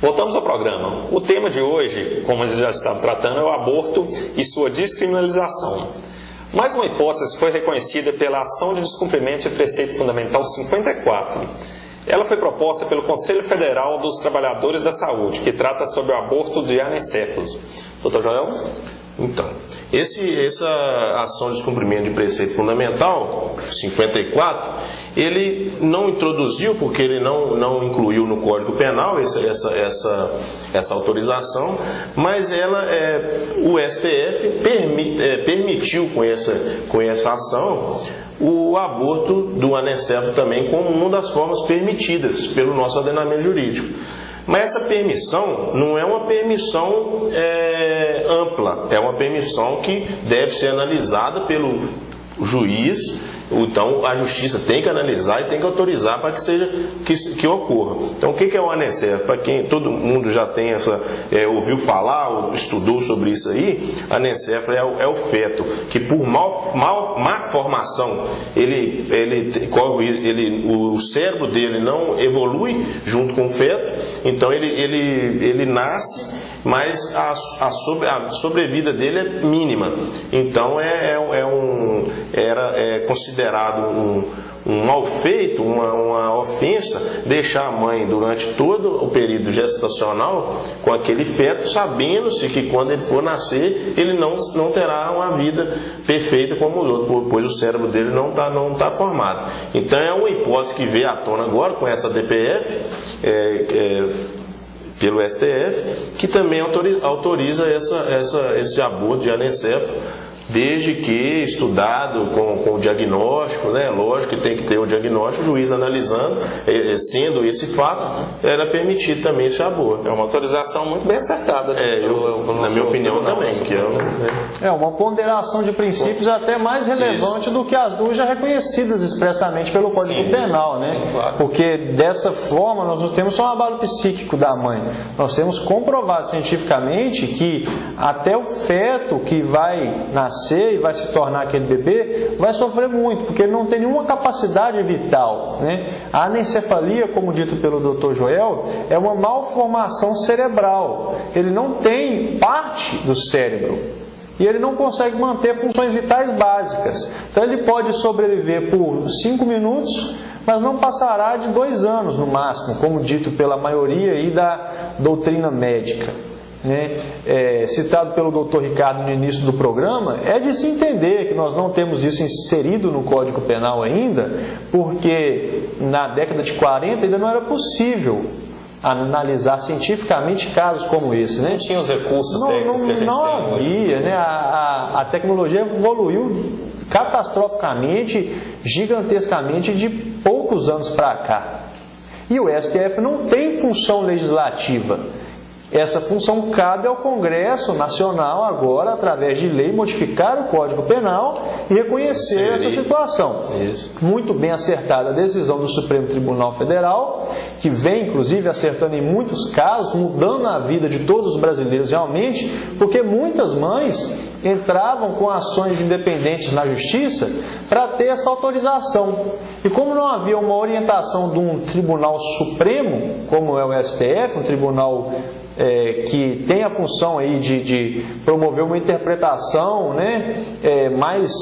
Voltamos ao programa. O tema de hoje, como a gente já estava tratando, é o aborto e sua descriminalização. Mais uma hipótese foi reconhecida pela ação de descumprimento de preceito fundamental 54. Ela foi proposta pelo Conselho Federal dos Trabalhadores da Saúde, que trata sobre o aborto de anencéfalos. Dr. Joel? Então, essa ação de descumprimento de preceito fundamental, 54, ele não introduziu, porque ele não incluiu no Código Penal essa autorização, mas o STF permitiu com essa ação o aborto do anencéfalo também como uma das formas permitidas pelo nosso ordenamento jurídico. Mas essa permissão não é uma permissão ampla, é uma permissão que deve ser analisada pelo juiz. Então a justiça tem que analisar e tem que autorizar para que ocorra. Então o que é o anencéfalo? Para quem todo mundo já tem ouviu falar ou estudou sobre isso aí, anencéfalo é o feto que por má formação o cérebro dele não evolui junto com o feto, então ele nasce, mas a sobrevida dele é mínima. Então é considerado um mal feito, uma ofensa, deixar a mãe durante todo o período gestacional com aquele feto, sabendo-se que quando ele for nascer, ele não terá uma vida perfeita como os outros, pois o cérebro dele não tá formado. Então é uma hipótese que veio à tona agora com essa DPF, pelo STF, que também autoriza esse aborto de anencéfalo, desde que estudado com o diagnóstico, né? Lógico que tem que ter o diagnóstico, o juiz analisando, sendo esse fato, era permitido também esse aborto. É uma autorização muito bem acertada. Na minha opinião também. É uma ponderação de princípios até mais relevante do que as duas já reconhecidas expressamente pelo Código Penal, né? Sim, claro. Porque dessa forma nós não temos só um abalo psíquico da mãe, nós temos comprovado cientificamente que até o feto que vai nascer e vai se tornar aquele bebê, vai sofrer muito, porque ele não tem nenhuma capacidade vital, né? A anencefalia, como dito pelo Dr. Joel, é uma malformação cerebral. Ele não tem parte do cérebro e ele não consegue manter funções vitais básicas. Então ele pode sobreviver por 5 minutos, mas não passará de 2 anos no máximo, como dito pela maioria aí da doutrina médica. Citado pelo Dr. Ricardo no início do programa, é de se entender que nós não temos isso inserido no Código Penal ainda, porque na década de 40 ainda não era possível analisar cientificamente casos como esse, né? Não tinha os recursos técnicos que a gente tem hoje. Havia, né? A tecnologia evoluiu catastroficamente, gigantescamente de poucos anos para cá. E o STF não tem função legislativa. Essa função cabe ao Congresso Nacional agora, através de lei, modificar o Código Penal e reconhecer essa situação. Isso. Muito bem acertada a decisão do Supremo Tribunal Federal, que vem inclusive acertando em muitos casos, mudando a vida de todos os brasileiros realmente, porque muitas mães entravam com ações independentes na Justiça para ter essa autorização. E como não havia uma orientação de um Tribunal Supremo, como é o STF, um tribunal que tem a função aí de promover uma interpretação, né, mais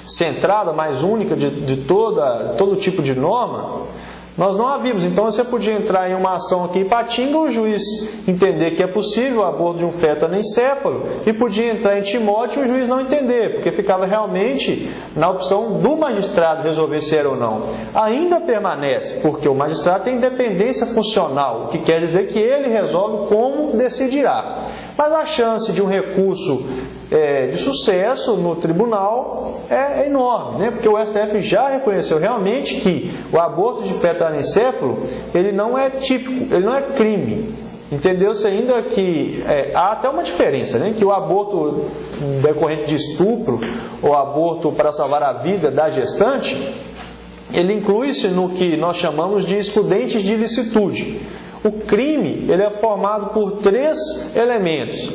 centrada, mais única de todo tipo de norma, nós não havíamos. Então você podia entrar em uma ação aqui em Patinga, o juiz entender que é possível o aborto de um feto anencéfalo, e podia entrar em Timóteo e o juiz não entender, porque ficava realmente na opção do magistrado resolver se era ou não. Ainda permanece, porque o magistrado tem independência funcional, o que quer dizer que ele resolve como decidirá. Mas a chance de um recurso de sucesso no tribunal é enorme, né? Porque o STF já reconheceu realmente que o aborto de feto anencéfalo, ele não é típico, ele não é crime. Entendeu-se ainda que há até uma diferença, né? Que o aborto decorrente de estupro ou aborto para salvar a vida da gestante, ele inclui-se no que nós chamamos de excludentes de ilicitude. O crime, ele é formado por 3 elementos.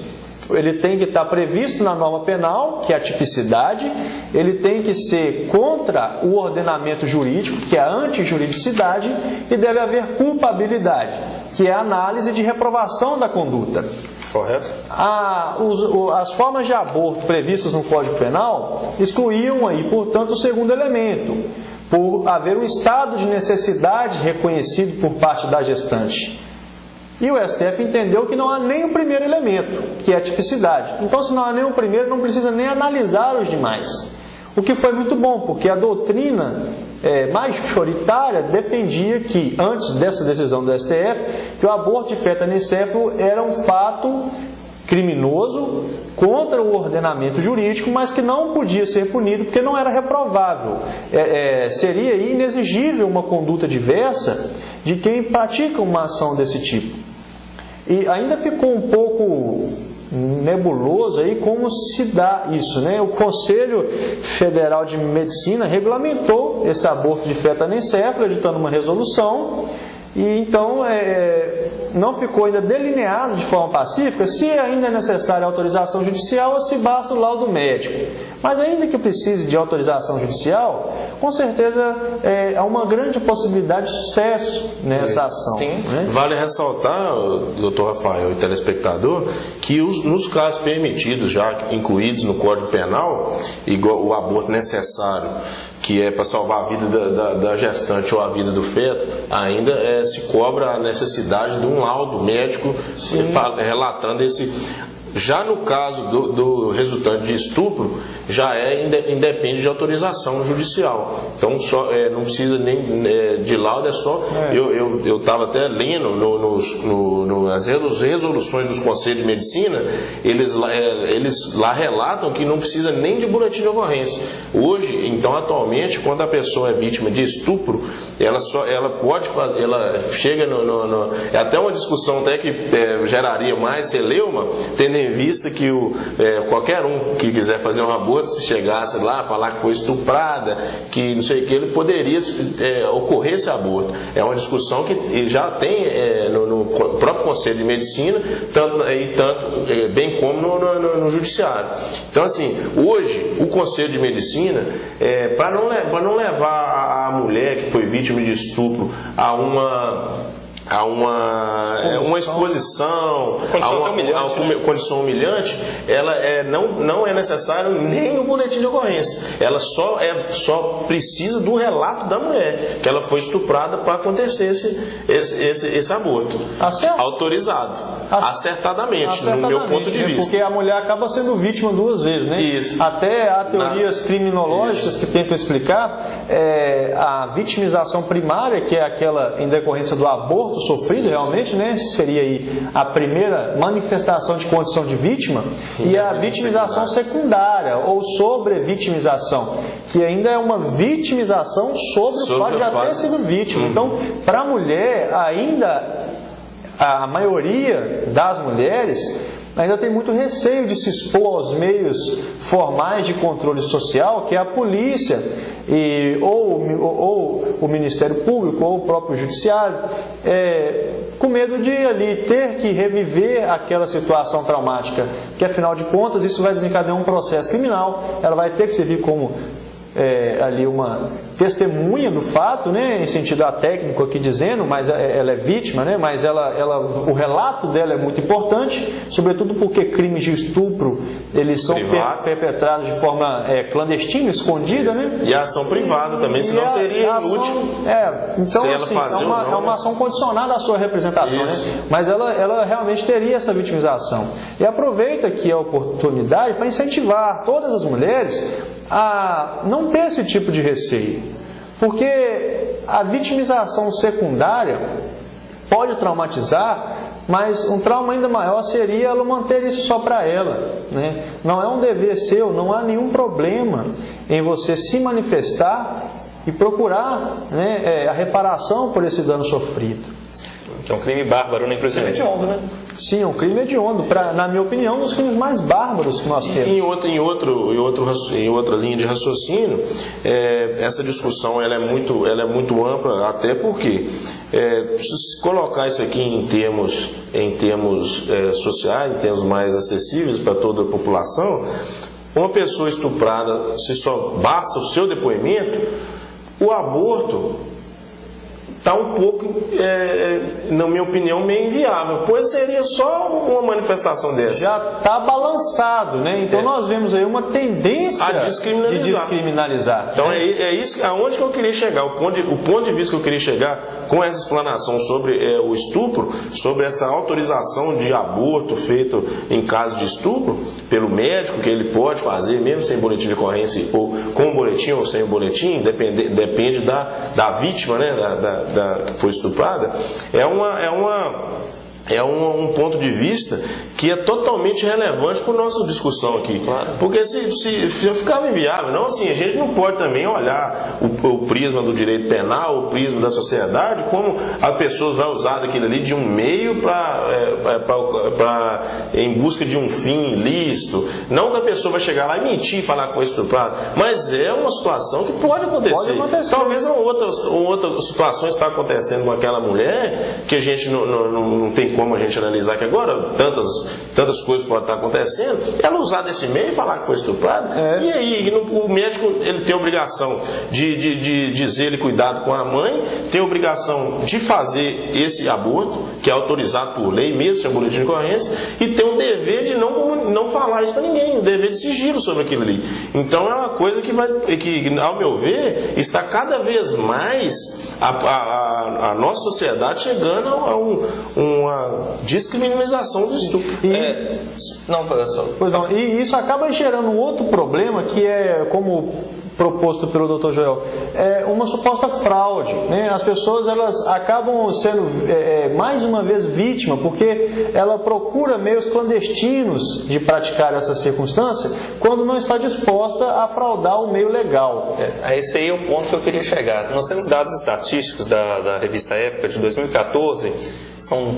ele tem que estar previsto na norma penal, que é a tipicidade, ele tem que ser contra o ordenamento jurídico, que é a antijuridicidade, e deve haver culpabilidade, que é a análise de reprovação da conduta. Correto? As formas de aborto previstas no Código Penal excluíam aí, portanto, o segundo elemento, por haver um estado de necessidade reconhecido por parte da gestante. E o STF entendeu que não há nem o primeiro elemento, que é a tipicidade. Então, se não há nem o primeiro, não precisa nem analisar os demais. O que foi muito bom, porque a doutrina majoritária defendia que, antes dessa decisão do STF, que o aborto de feto anencefalo era um fato criminoso contra o ordenamento jurídico, mas que não podia ser punido porque não era reprovável. Seria inexigível uma conduta diversa de quem pratica uma ação desse tipo. E ainda ficou um pouco nebuloso aí como se dá isso, né? O Conselho Federal de Medicina regulamentou esse aborto de feto anencefalo, editando uma resolução, e então não ficou ainda delineado de forma pacífica se ainda é necessária autorização judicial ou se basta o laudo médico. Mas ainda que precise de autorização judicial, com certeza há uma grande possibilidade de sucesso nessa ação. Sim. Né? Vale ressaltar, doutor Rafael e telespectador, que nos casos permitidos, já incluídos no Código Penal, igual o aborto necessário, que é para salvar a vida da gestante ou a vida do feto, ainda se cobra a necessidade de um laudo médico relatando esse. Já no caso do resultante de estupro, já independe de autorização judicial. Então não precisa nem de laudo, é só. Eu estava até lendo nas resoluções dos Conselhos de Medicina, eles lá relatam que não precisa nem de boletim de ocorrência. Hoje, então, atualmente, quando a pessoa é vítima de estupro, ela chega é até uma discussão até que geraria mais celeuma, tendo em vista que qualquer um que quiser fazer um aborto, se chegasse lá, falar que foi estuprada, que não sei o que, ele poderia ocorrer esse aborto. É uma discussão que já tem no próprio Conselho de Medicina, bem como no Judiciário. Então, assim, hoje, o Conselho de Medicina, para não levar a mulher que foi vítima de estupro a uma exposição, a uma condição humilhante, ela não é necessário nem o boletim de ocorrência. Ela só precisa do relato da mulher, que ela foi estuprada para acontecer esse aborto. Autorizado. Acertadamente, no meu ponto de vista. Porque a mulher acaba sendo vítima duas vezes, né? Isso. Até há teorias criminológicas que tentam explicar a vitimização primária, que é aquela em decorrência do aborto sofrido realmente, né? Seria aí a primeira manifestação de condição de vítima, e a vitimização secundária ou sobrevitimização, que ainda é uma vitimização sobre o fato de já ter sido vítima. Então, para a mulher, ainda a maioria das mulheres ainda tem muito receio de se expor aos meios formais de controle social, que é a polícia, ou o Ministério Público, ou o próprio Judiciário, com medo de ali ter que reviver aquela situação traumática, que afinal de contas isso vai desencadear um processo criminal, ela vai ter que servir como ali uma testemunha do fato, né, em sentido técnico aqui dizendo, mas ela é vítima, né, mas o relato dela é muito importante, sobretudo porque crimes de estupro eles são perpetrados de forma clandestina, escondida, né? E a ação privada também, senão seria inútil. Então, se ela assim, fazer é uma ação condicionada à sua representação, né? Mas ela realmente teria essa vitimização. E aproveita aqui a oportunidade para incentivar todas as mulheres a não ter esse tipo de receio, porque a vitimização secundária pode traumatizar, mas um trauma ainda maior seria ela manter isso só para ela, né? Não é um dever seu, não há nenhum problema em você se manifestar e procurar, né, a reparação por esse dano sofrido. Que é um crime bárbaro, né? Inclusive hediondo, né? Sim, é um crime hediondo. Na minha opinião, um dos crimes mais bárbaros que nós temos. Em outra linha de raciocínio, essa discussão ela é muito ampla, até porque se colocar isso aqui em termos sociais, em termos mais acessíveis para toda a população, uma pessoa estuprada, se só basta o seu depoimento, o aborto está um pouco, na minha opinião, meio inviável, pois seria só uma manifestação dessa. Já está balançado, né? Então nós vemos aí uma tendência a de descriminalizar. Então é isso, aonde que eu queria chegar, o ponto de vista que eu queria chegar com essa explanação sobre o estupro, sobre essa autorização de aborto feito em caso de estupro pelo médico, que ele pode fazer mesmo sem boletim de ocorrência, ou com o boletim ou sem o boletim, depende da vítima, né, que foi estuprada, é um ponto de vista que é totalmente relevante para a nossa discussão aqui. Claro. Porque se ficava inviável, não, assim, a gente não pode também olhar o prisma do direito penal, o prisma da sociedade, como as pessoas vão usar daquilo ali de um meio em busca de um fim ilícito. Não que a pessoa vai chegar lá e mentir e falar que foi estuprada, mas é uma situação que pode acontecer. Talvez uma outra situação está acontecendo com aquela mulher que a gente não tem como a gente analisar que agora tantas coisas podem estar acontecendo, ela usar desse meio e falar que foi estuprada, e aí o médico ele tem a obrigação de dizer ele cuidado com a mãe, tem a obrigação de fazer esse aborto, que é autorizado por lei, mesmo sem boletim de ocorrência, e tem o dever de não falar isso para ninguém, o dever de sigilo sobre aquilo ali. Então é uma coisa que ao meu ver, está cada vez mais a nossa sociedade chegando a uma descriminalização do estupro. E isso acaba gerando um outro problema que é, como proposto pelo Dr. Joel, é uma suposta fraude, né? As pessoas elas acabam sendo mais uma vez vítima porque ela procura meios clandestinos de praticar essa circunstância quando não está disposta a fraudar o meio legal. Esse aí é o ponto que eu queria chegar. Nós temos dados estatísticos da revista Época de 2014,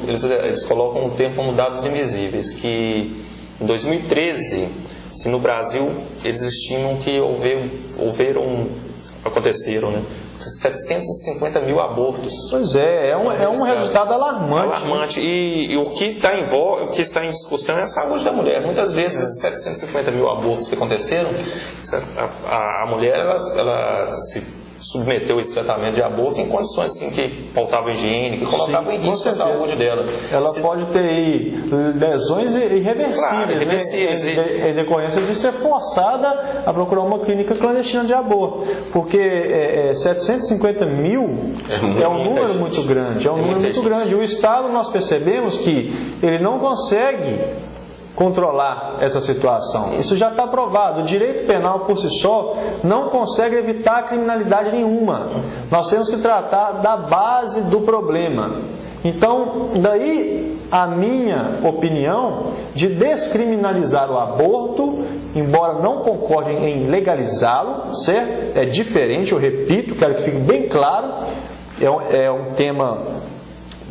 eles colocam o termo como dados invisíveis, que em 2013 no Brasil, eles estimam que aconteceram, né, 750 mil abortos. Pois é um resultado alarmante. Alarmante. E o que está em discussão é a saúde da mulher. Muitas vezes, 750 mil abortos que aconteceram, a mulher ela se submeteu a esse tratamento de aborto em condições assim, que faltava higiene, que colocavam em risco a saúde dela. Ela pode ter aí lesões irreversíveis, claro, irreversíveis, né? Em decorrência de ser forçada a procurar uma clínica clandestina de aborto. Porque 750 mil é um número muito grande. É um número muito grande. O Estado, nós percebemos que ele não consegue controlar essa situação. Isso já está provado. O direito penal por si só não consegue evitar criminalidade nenhuma. Nós temos que tratar da base do problema. Então, daí a minha opinião de descriminalizar o aborto, embora não concorde em legalizá-lo, certo? É diferente, eu repito, quero que fique bem claro, é um tema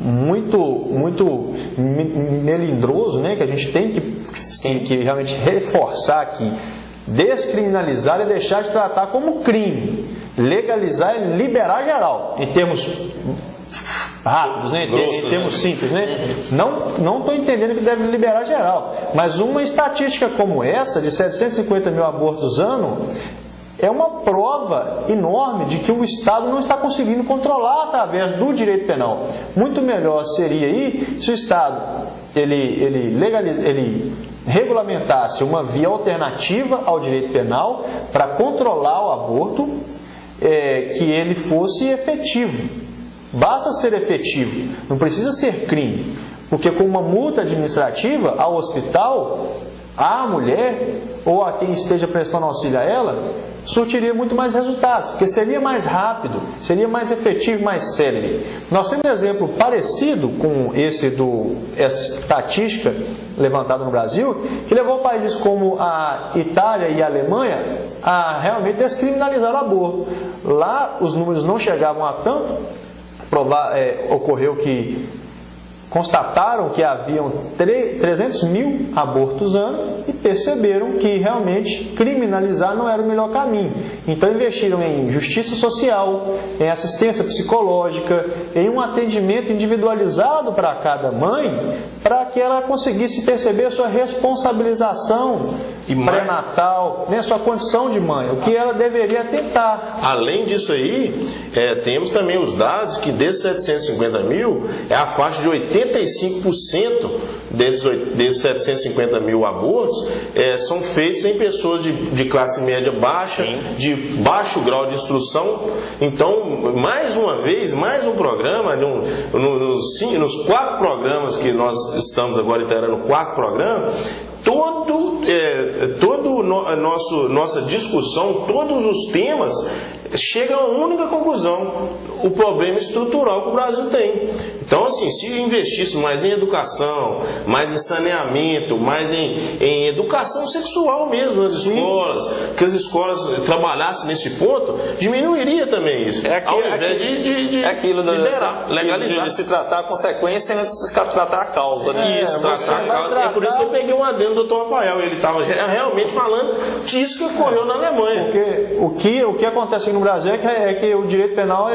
muito melindroso, né, que a gente tem que realmente reforçar aqui. Descriminalizar é deixar de tratar como crime. Legalizar é liberar geral, em termos rápidos, né? Em termos simples, né? Não estou entendendo que deve liberar geral, mas uma estatística como essa, de 750 mil abortos ano, é uma prova enorme de que o Estado não está conseguindo controlar através do direito penal. Muito melhor seria aí se o Estado ele regulamentasse uma via alternativa ao direito penal para controlar o aborto, que ele fosse efetivo. Basta ser efetivo, não precisa ser crime, porque com uma multa administrativa ao hospital, à mulher ou a quem esteja prestando auxílio a ela, surtiria muito mais resultados, porque seria mais rápido, seria mais efetivo, mais célere. Nós temos um exemplo parecido com essa estatística levantada no Brasil, que levou países como a Itália e a Alemanha a realmente descriminalizar o aborto. Lá os números não chegavam a tanto, ocorreu que constataram que haviam 300 mil abortos ano e perceberam que realmente criminalizar não era o melhor caminho. Então investiram em justiça social, em assistência psicológica, em um atendimento individualizado para cada mãe, para que ela conseguisse perceber a sua responsabilização pré-natal, né, sua condição de mãe, o que ela deveria tentar. Além disso aí, temos também os dados que desses 750 mil, a faixa de 85% desses 750 mil abortos são feitos em pessoas de classe média baixa, de baixo grau de instrução. Então, mais uma vez, mais um programa, nos 4 programas que nós estamos agora integrando, no 4º programa, nossa discussão, todos os temas chegam a uma única conclusão: o problema estrutural que o Brasil tem. Então, assim, se investisse mais em educação, mais em saneamento, mais em educação sexual mesmo nas escolas, que as escolas trabalhassem nesse ponto, diminuiria também isso. Ao invés de liberar, legalizar. De se tratar a consequência antes de se tratar a causa, né? Isso, tratar a causa. É por isso que eu peguei um adendo do Dr. Rafael. Ele estava realmente falando disso que ocorreu na Alemanha. Porque o que acontece aqui no Brasil é que o direito penal,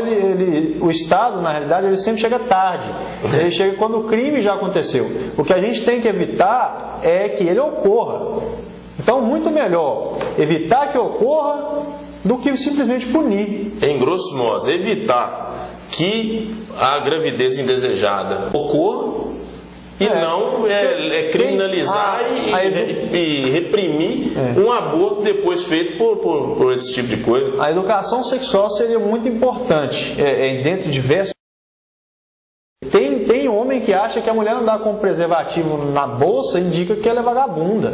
o Estado, na realidade, ele sempre chega tarde. Ele chega quando o crime já aconteceu. O que a gente tem que evitar é que ele ocorra. Então, muito melhor evitar que ocorra do que simplesmente punir. Em grossos modos, evitar que a gravidez indesejada ocorra e não criminalizar e reprimir um aborto depois feito por esse tipo de coisa. A educação sexual seria muito importante dentro de diversos. Tem homem que acha que a mulher andar com preservativo na bolsa indica que ela é vagabunda.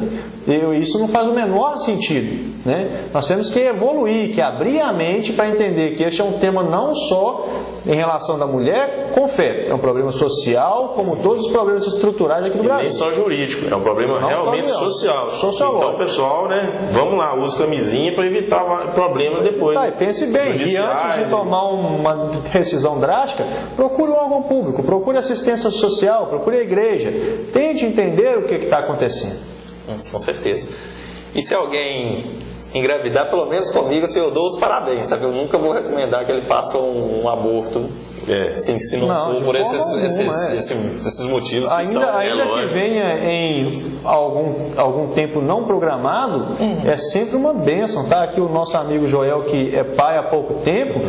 Isso não faz o menor sentido, né? Nós temos que evoluir, que abrir a mente para entender que este é um tema não só em relação da mulher com feto, é um problema social, como todos os problemas estruturais aqui do Brasil. Nem só jurídico, é um problema não realmente social. Então, pessoal, né, vamos lá, use camisinha para evitar problemas depois. E pense bem, e antes de tomar uma decisão drástica, procure um órgão público, procure assistência social, procure a igreja, tente entender o que está acontecendo. Com certeza. E se alguém engravidar, pelo menos comigo, assim, eu dou os parabéns, sabe? Eu nunca vou recomendar que ele faça um aborto. Assim, se não for por esses motivos que ainda que venha em algum tempo não programado, é sempre uma bênção, tá? Aqui o nosso amigo Joel, que é pai há pouco tempo,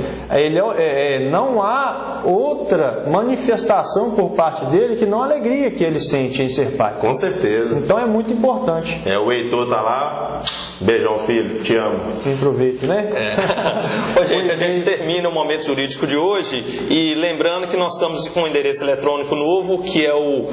não há outra manifestação por parte dele que não a alegria que ele sente em ser pai. Com certeza. Então é muito importante. O Heitor tá lá. Beijão, filho, te amo. Aproveite, né? Ô, gente, a gente termina o Momento Jurídico de hoje e lembrando que nós estamos com um endereço eletrônico novo, que é o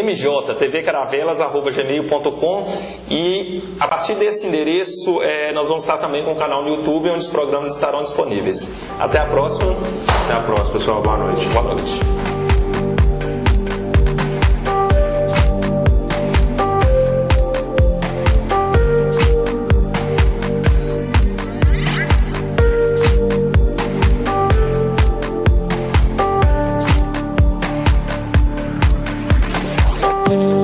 mjtvcaravelas@gmail.com, e a partir desse endereço nós vamos estar também com o canal no YouTube, onde os programas estarão disponíveis. Até a próxima. Até a próxima, pessoal. Boa noite. Boa noite. Oh